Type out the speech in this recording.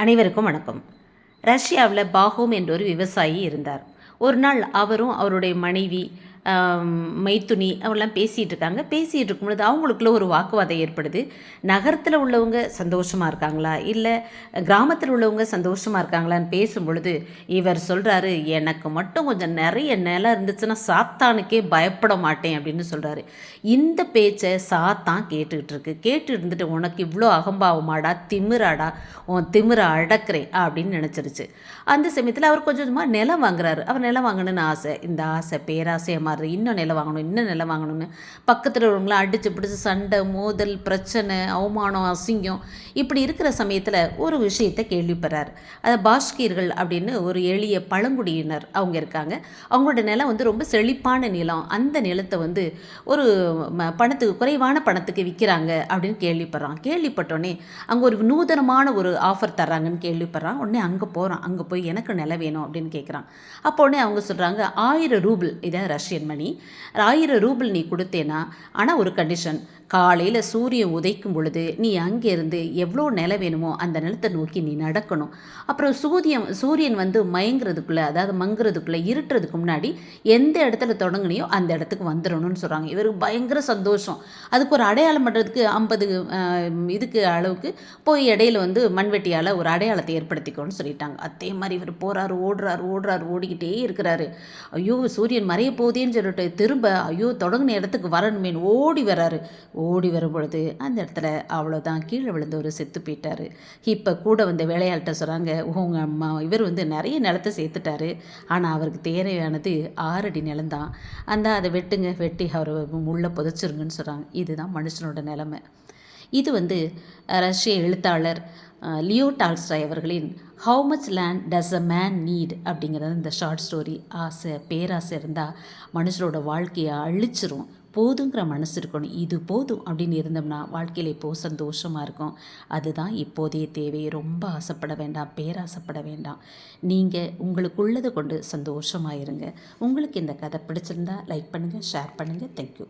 அனைவருக்கும் வணக்கம். ரஷ்யாவில் பாகோம் என்ற ஒரு விவசாயி இருந்தார். ஒரு நாள் அவரும் அவருடைய மனைவி மைத்துனி அவெல்லாம் பேசிகிட்டு இருக்காங்க. பேசிகிட்டு இருக்கும் பொழுது அவங்களுக்குள்ள ஒரு வாக்குவாதம் ஏற்படுது. நகரத்தில் உள்ளவங்க சந்தோஷமாக இருக்காங்களா, இல்லை கிராமத்தில் உள்ளவங்க சந்தோஷமாக இருக்காங்களான்னு பேசும் பொழுது இவர் சொல்கிறாரு, எனக்கு மட்டும் கொஞ்சம் நிறைய நிலம் இருந்துச்சுன்னா சாத்தானுக்கே பயப்பட மாட்டேன் அப்படின்னு சொல்கிறாரு. இந்த பேச்சை சாத்தான் கேட்டுக்கிட்டு இருக்கு. கேட்டு இருந்துட்டு உனக்கு இவ்வளோ அகம்பாவமாடா, திமிராடா, உன் திமிரை அடக்கிறேன் அப்படின்னு நினச்சிருச்சு. அந்த சமயத்தில் அவர் கொஞ்சமாக நிலம் வாங்குறாரு. அவர் நிலம் வாங்கணும்னு ஆசை. இந்த ஆசை பேராசையாக மாறுது. இன்னும் நிலம் வாங்கணும், இன்னும் நிலம் வாங்கணும்னு பக்கத்தில் உள்ளவங்களாம் அடித்து பிடிச்சி சண்டை, மோதல், பிரச்சனை, அவமானம், அசிங்கம் இப்படி இருக்கிற சமயத்தில் ஒரு விஷயத்தை கேள்விப்படுறார். அதை பாஷ்கீர்கள் அப்படின்னு ஒரு எளிய பழங்குடியினர் அவங்க இருக்காங்க. அவங்களோட நிலம் ரொம்ப செழிப்பான நிலம். அந்த நிலத்தை ஒரு பணத்துக்கு, குறைவான பணத்துக்கு விற்கிறாங்க அப்படின்னு கேள்விப்படுறான். கேள்விப்பட்டோடனே அங்கே ஒரு நூதனமான ஒரு ஆஃபர் தர்றாங்கன்னு கேள்விப்படுறான். உடனே அங்கே போகிறான். அங்கே போய் எனக்கு நிலம் வேணும் அப்படின்னு கேட்குறான். அப்போ உடனே அவங்க சொல்கிறாங்க, 1000 ரூபிள், இதான் ரஷ்யன் மணி, 1000 ரூபிள் நீ கொடுத்தேன்னா, ஆனால் ஒரு கண்டிஷன், காலையில் சூரியன் உதைக்கும் பொழுது நீ அங்கேருந்து எவ்வளோ நிலம் வேணுமோ அந்த நிலத்தை நோக்கி நீ நடக்கணும். அப்புறம் சூரியன் மயங்கிறதுக்குள்ளே, அதாவது மங்குறதுக்குள்ளே, இருட்டுறதுக்கு முன்னாடி எந்த இடத்துல தொடங்குனியோ அந்த இடத்துக்கு வந்துடணும்னு சொல்கிறாங்க. இவருக்கு பயங்கர சந்தோஷம். அதுக்கு ஒரு அடையாளம் பண்ணுறதுக்கு 50 இதுக்கு அளவுக்கு போய் இடையில மண்வெட்டியால் ஒரு அடையாளத்தை ஏற்படுத்திக்கோன்னு சொல்லிட்டாங்க. அதே மாதிரி இவர் போகிறாரு, ஓடுறாரு, ஓடிக்கிட்டே இருக்கிறாரு. ஐயோ சூரியன் மறைய போதேன்னு சொல்லிட்டு திரும்ப ஐயோ தொடங்கின இடத்துக்கு வரணுமேனு ஓடி வரும் பொழுது அந்த இடத்துல அவ்வளோதான், கீழே விழுந்தவர் செத்து போயிட்டார். இப்போ கூட வேலையாள்கிட்ட சொல்கிறாங்க, உங்கள் அம்மா இவர் நிறைய நிலத்தை சேர்த்துட்டாரு, ஆனால் அவருக்கு தேவையானது 6 அடி நிலம்தான், அதை வெட்டி அவரை முள்ள புதைச்சிருங்கன்னு சொல்கிறாங்க. இதுதான் மனுஷனோட நிலைமை. இது ரஷ்ய எழுத்தாளர் லியோ டால்ஸ்டாய் அவர்களின் how much land does a man NEET அப்படிங்கிறது இந்த ஷார்ட் ஸ்டோரி. பேராசை இருந்தால் மனுஷரோட வாழ்க்கையை அழிச்சிரும். போதுங்கிற மனசு இருக்கணும். இது போதும் அப்படின்னு இருந்தோம்னா வாழ்க்கையில் இப்போது சந்தோஷமாக இருக்கும். அதுதான் இப்போதைய தேவை. ரொம்ப ஆசைப்பட வேண்டாம், பேராசைப்பட வேண்டாம். நீங்கள் உங்களுக்குள்ளதை கொண்டு சந்தோஷமாக இருங்க. உங்களுக்கு இந்த கதை பிடிச்சிருந்தா லைக் பண்ணுங்கள், ஷேர் பண்ணுங்கள். தேங்க்யூ.